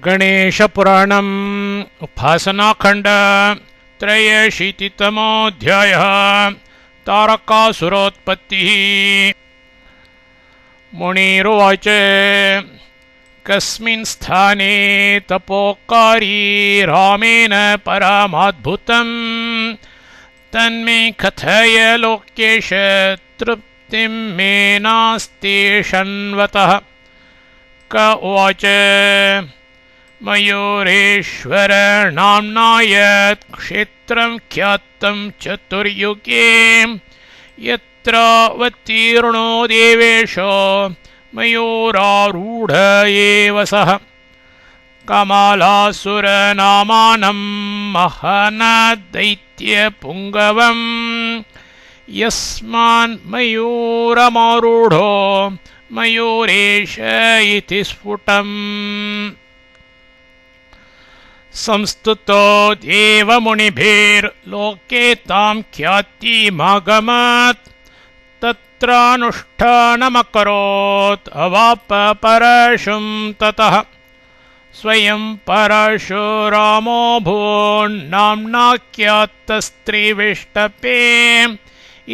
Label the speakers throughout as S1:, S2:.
S1: गणेशपुराणम् उपासनाखण्ड त्रयशीतितमोऽध्यायः तारकासुरोत्पत्तिः। मुनिरुवाच कस्मिन् स्थाने तपोकारी रामेण परमाद्भुतम् तन्मे कथय लोकेश तृप्तिं मे नास्ति शण्वतः। क उवाच मयूरेश्वर नाम्ना यत् क्षेत्रं ख्यातं चतुर्युगे यत्रावतीर्णो देवेशो मयूरारूढ एव सः। कमलासुरनामानं महनदैत्यपुङ्गवम् यस्मान् मयूरमारूढो मयूरेश इति स्फुटम्। संस्तुतो देवमुनिभिर्लोके तां ख्यातिमागमत् तत्रानुष्ठानमकरोत् अवाप परशुं ततः। स्वयं परशुरामो भून्नाम्नाख्यातस्त्रिविष्टपे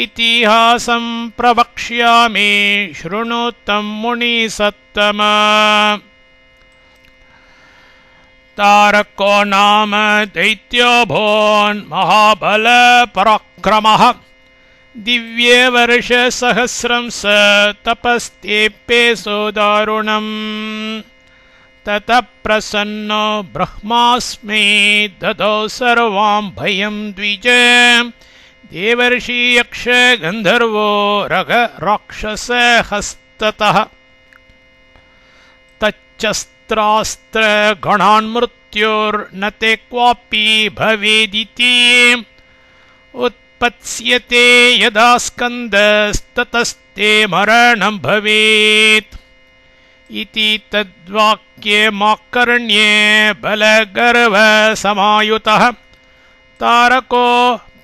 S1: इतिहासं प्रवक्ष्यामि शृणु तं मुनिसत्तम। तारको नाम दैत्यो भून्महाबलपराक्रमः दिव्यवर्षसहस्रं स तपस्तेऽप्येषु दारुणम्। ततः प्रसन्नो ब्रह्मास्मै ददौ सर्वां भयं द्विज देवर्षि यक्ष गन्धर्वो राक्षसहस्ततः। तच्चस्त्रास्त्रगणान्मृत्युर्न ते क्वापि भवेदिति उत्पत्स्यते यदा स्कन्दस्ततस्ते मरणं भवेत् इति तद्वाक्यमाकर्ण्य बलगर्वसमायुतः तारको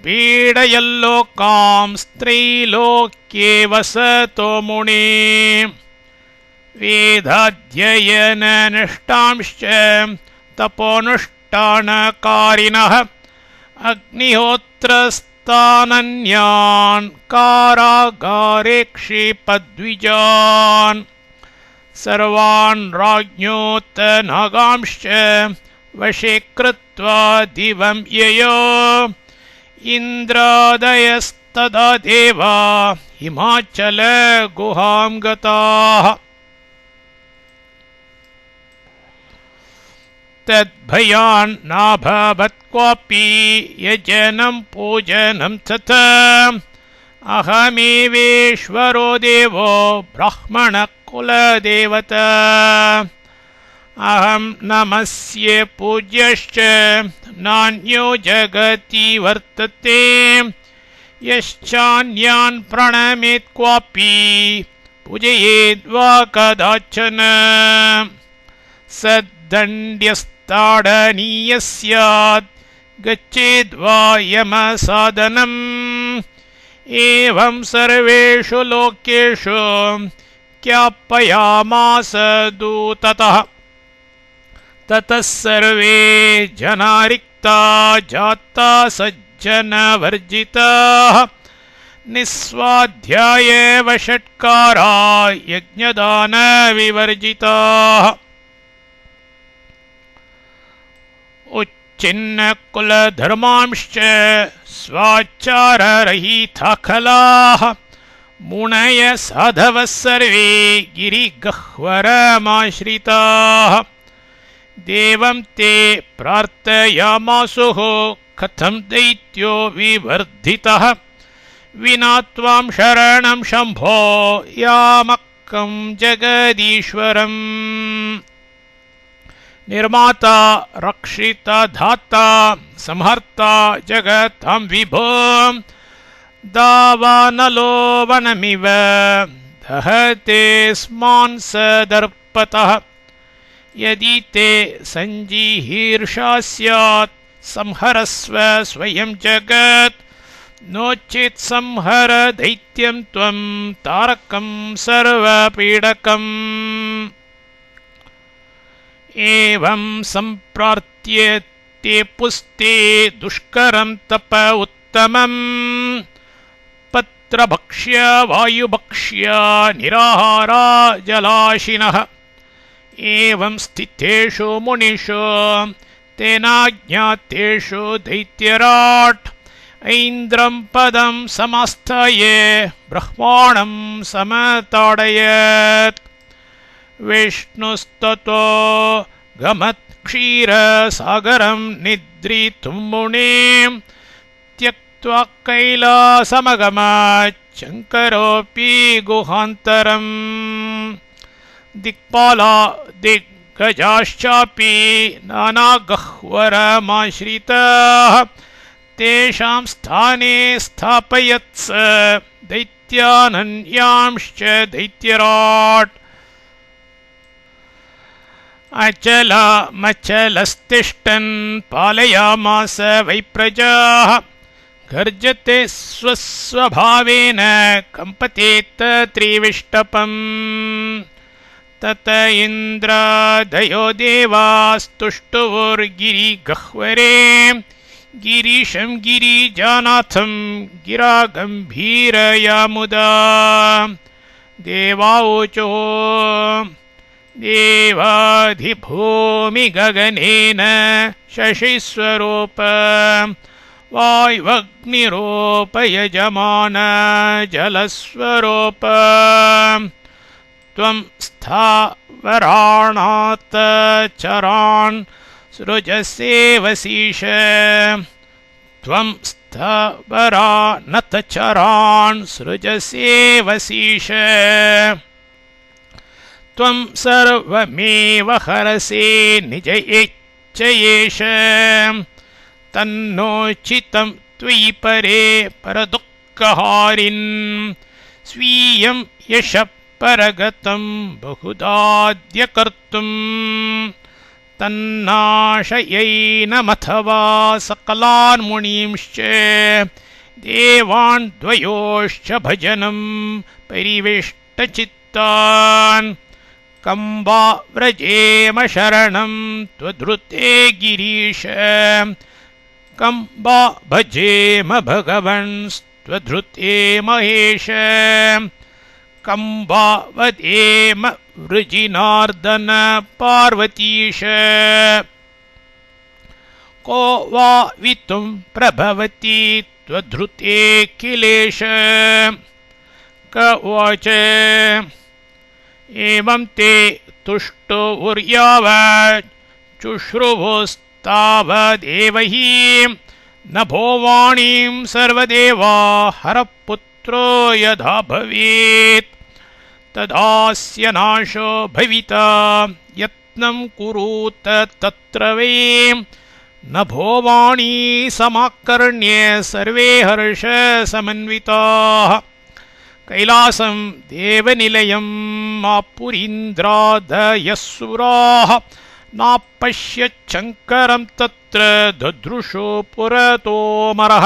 S1: पीडयल्लोकां स्त्रैलोक्ये वसतो मुने। वेदाध्ययननिष्ठांश्च तपोनुष्ठानकारिणः अग्निहोत्रस्तानन्यान् कारागारे क्षिपद्विजान् सर्वान् राज्ञोत्तनागांश्च वशे कृत्वा दिवं ययो इन्द्रादयस्तदा देवा हिमाचलगुहां गताः। तद्भयान् नाभवत् क्वापि यजनं पूजनं तथा अहमेवेश्वरो देवो ब्राह्मणकुलदेवता अहं नमस्ये पूज्यश्च नान्यो जगति वर्तते यश्चान्यान् प्रणमेत् क्वापि पूजयेद्वा कदाचन सद्दण्ड्यस्ताडनीयः स्यात् गच्छेद्वा यमसादनम्। एवं सर्वेषु लोकेषु ज्ञापयामास दूततः। ततः सर्वे जना रिक्ता जाता सज्जनवर्जिताः निस्वाध्यायवषट्कारा यज्ञदानविवर्जिताः। उच्छिन्नकुलधर्मांश्च स्वाचाररहिता खलाः मुनय साधवः सर्वे गिरिगह्वरमाश्रिताः। देवं ते प्रार्थयामासुः कथं दैत्यो विवर्धितः विना त्वां शरणं शम्भो यामकं जगदीश्वरम्। निर्माता रक्षिता धाता संहर्ता जगतां विभो दावानलो वनमिव दहते स्मान् सदर्पतः। यदि ते सञ्जीहीर्षा स्यात् संहरस्व स्वयं जगत् नो चेत् संहर दैत्यं त्वं तारकं सर्वपीडकम्। एवं सम्प्रार्थ्य ते पुस्ते दुष्करं तप उत्तमम् पत्रभक्ष्य वायुभक्ष्य निराहारा जलाशिनः एवं स्थितेषु मुनिषु तेनाज्ञातेषु दैत्यराट् ऐन्द्रं पदं समास्थाय ब्रह्माणं समताडयत् विष्णुस्ततो गमत्क्षीरसागरं निद्रितुं मुनिं त्यक्त्वा कैलासमगमत् शङ्करोऽपि गुहान्तरम् दिक्पाला दिग्गजाश्चापि नानागह्वरमाश्रिताः तेषां स्थाने स्थापयत्स दैत्यानन्यांश्च दैत्यराट् अचलमचलस्तिष्ठन् पालयामास वै प्रजाः गर्जते स्वस्वभावेन कम्पते त्रिविष्टपम् तत इन्द्रादयो देवास्तुष्टुवुर्गिरिगह्वरे गिरीशं गिरिजानाथं गिरागम्भीरया मुदा देवावोचो देवाधिभूमिगगनेन शशिस्वरूप वायुवग्निरूपयजमान जलस्वरूप त्वं स्थावराणात् चरान् सृजसे वसीश त्वं स्थावरानत चरान् सृजसे वसीश त्वं सर्वमेव हरसे निज इच्छयेष तन्नोचितं त्वयि परे परदुःखहारिन् स्वीयं यशः परगतं बहुदाद्य कर्तुं तन्नाशयैनमथवा सकलान् मुनींश्च देवान् द्वयोश्च भजनं परिवेष्टचित्तान् कम्बा व्रजेम शरणं त्वधृते गिरीश कम्बा भजेम भगवंस्त्वधृते महेश कम्बा वदेम वृजिनार्दन पार्वतीश को वा वितुं प्रभवति त्वधृते किलेश क उवाच एवं ते तुष्टुर्यावत् शुश्रुवुस्तावदेव हि नभोवाणीं सर्वदेवा हरपुत्रो यदा भवेत् तदास्य नाशो भविता यत्नं कुरुत तत्र वै नभोवाणी समाकर्ण्य सर्वे हर्षसमन्विताः कैलासं देवनिलयं मापुरीन्द्रादयस्सुराः नापश्यच्छङ्करं तत्र ददृशो पुरतोऽमरः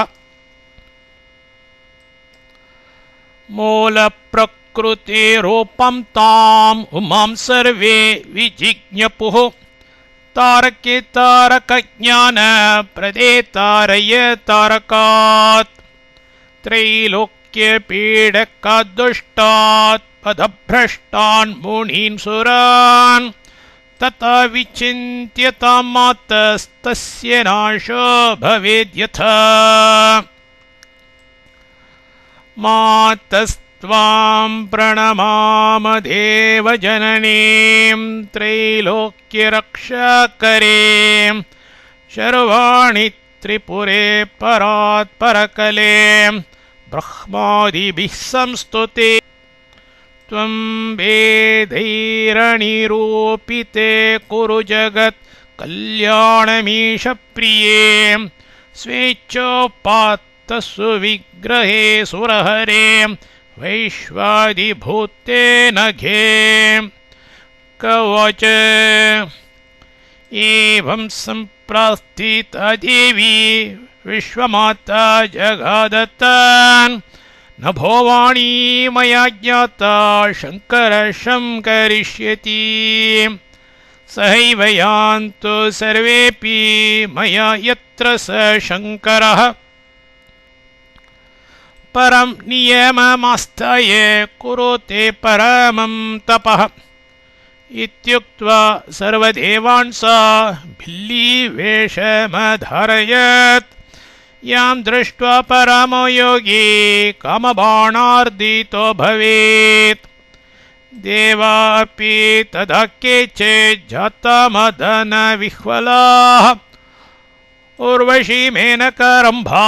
S1: मूलप्रकृतिरूपं ताम् उमां सर्वे विजिज्ञपुः तारके तारकज्ञानप्रदे तारय तारकात् त्रैलोक्यपीडकाद्दुष्टात् पदभ्रष्टान् मुनीन् सुरान् तथा विचिन्त्य तामातस्तस्य नाशो भवेद्यथा मातस्त्वां प्रणमाम देवजननीं त्रैलोक्यरक्षाकरीं शर्वाणि त्रिपुरे परात्परकले ब्रह्मादिभिः संस्तुते त्वं वेदैरनिरूपिते कुरु जगत् कल्याणमीश प्रिये स्वेच्छोपात्तसु विग्रहे सुरहरे वैश्वादिभूते नघे कवच एवं सम्प्रार्थिता देवी विश्वमाता जगादतान् नभोवाणी मया ज्ञाता शङ्करशं करिष्यति सहैव यान्तु सर्वेऽपि मया यत्र स शङ्करः परं नियममास्थाय कुरुते परमं तपः इत्युक्त्वा सर्वदेवान् सा भिल्लीवेषमधारयत् यां दृष्ट्वा परमो योगी कामबाणार्दितो भवेत् देवापि तदा केचित् जातमदनविह्वलाः उर्वशी मेनकारम्भा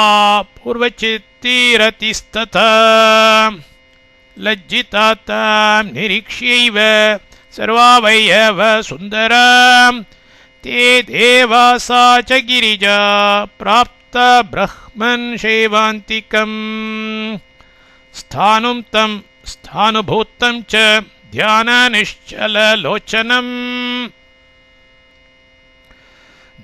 S1: पूर्वचित्तिरतिस्तथा लज्जिता तां निरीक्ष्यैव सर्वावयवसुन्दरा ते देवा सा च गिरिजा प्राप्त ब्रह्मन् शैवान्तिकम् स्थाणुं तं स्थानुभूतं च ध्याननिश्चललोचनम्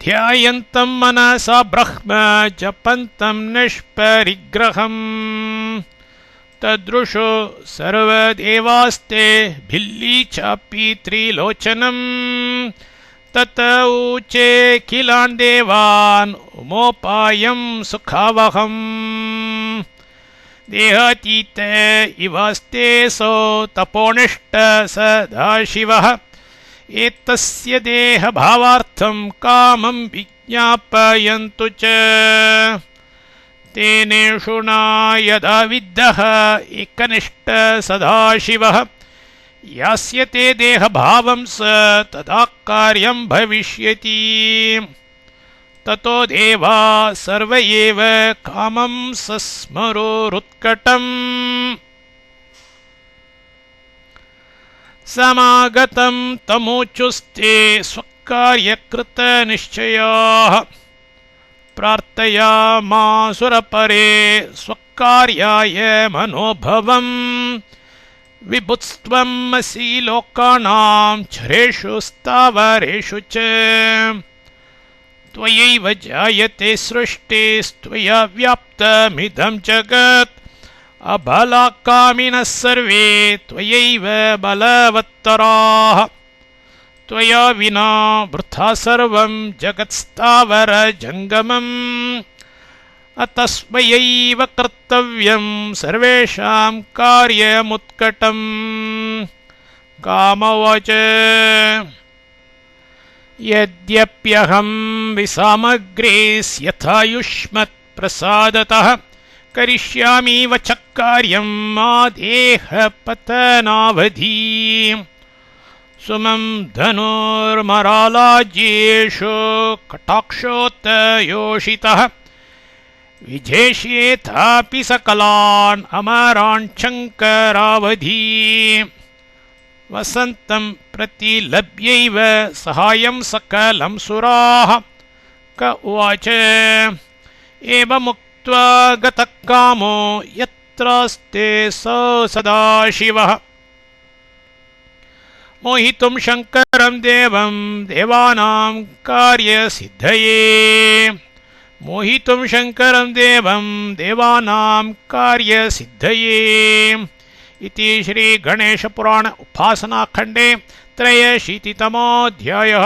S1: ध्यायन्तं मनसा ब्रह्म जपन्तं निष्परिग्रहम् तदृशो सर्वदेवास्ते भिल्ली चापि त्रिलोचनम् तत ऊचे किलान् देवान् उमोपायं सुखावहम् देहातीत इवास्ते सो तपोनिष्ठ सदाशिवः एतस्य देहभावार्थं कामं विज्ञापयन्तु च तेनेषु न यदा विद्धः एकनिष्ठ सदाशिवः यास्यते देहभावं स तदा कार्यं भविष्यति ततो देवा सर्व एव कामं सस्मरोरुत्कटम् समागतं तमोचुस्ते स्वकार्यकृतनिश्चयाः प्रार्थयामासुरपरे स्वकार्याय मनोभवम् विभुत्स्त्वमसि लोकानां चरेषु स्थावरेषु च त्वयैव जायते सृष्टिस्त्वया व्याप्तमिदं जगत् अबलाकामिनः सर्वे त्वयैव बलवत्तराः त्वया विना वृथा सर्वं जगत्स्थावरजङ्गमम् अतस्मैव कर्तव्यं सर्वेषां कार्यमुत्कटम् कामवाच यद्यप्यहं विसामग्रेस्यथायुष्मत्प्रसादतः करिष्यामि वचः कार्यं मा देहपतनावधि सुमं धनुर्मरालाज्येषु कटाक्षोत्तयोषितः विजेष्येथापि सकलान् अमरान् शङ्करावधि वसन्तं प्रतिलभ्यैव सहायं सकलं सुराः क उवाच एवमुक्त्वा गतः कामो यत्रास्ते स सदाशिवः मोहितुं शङ्करं देवं देवानां कार्यसिद्धये मोहितुं शङ्करं देवं देवानां कार्यसिद्धये इति श्रीगणेशपुराण उपासनाखण्डे 83तमोऽध्यायः।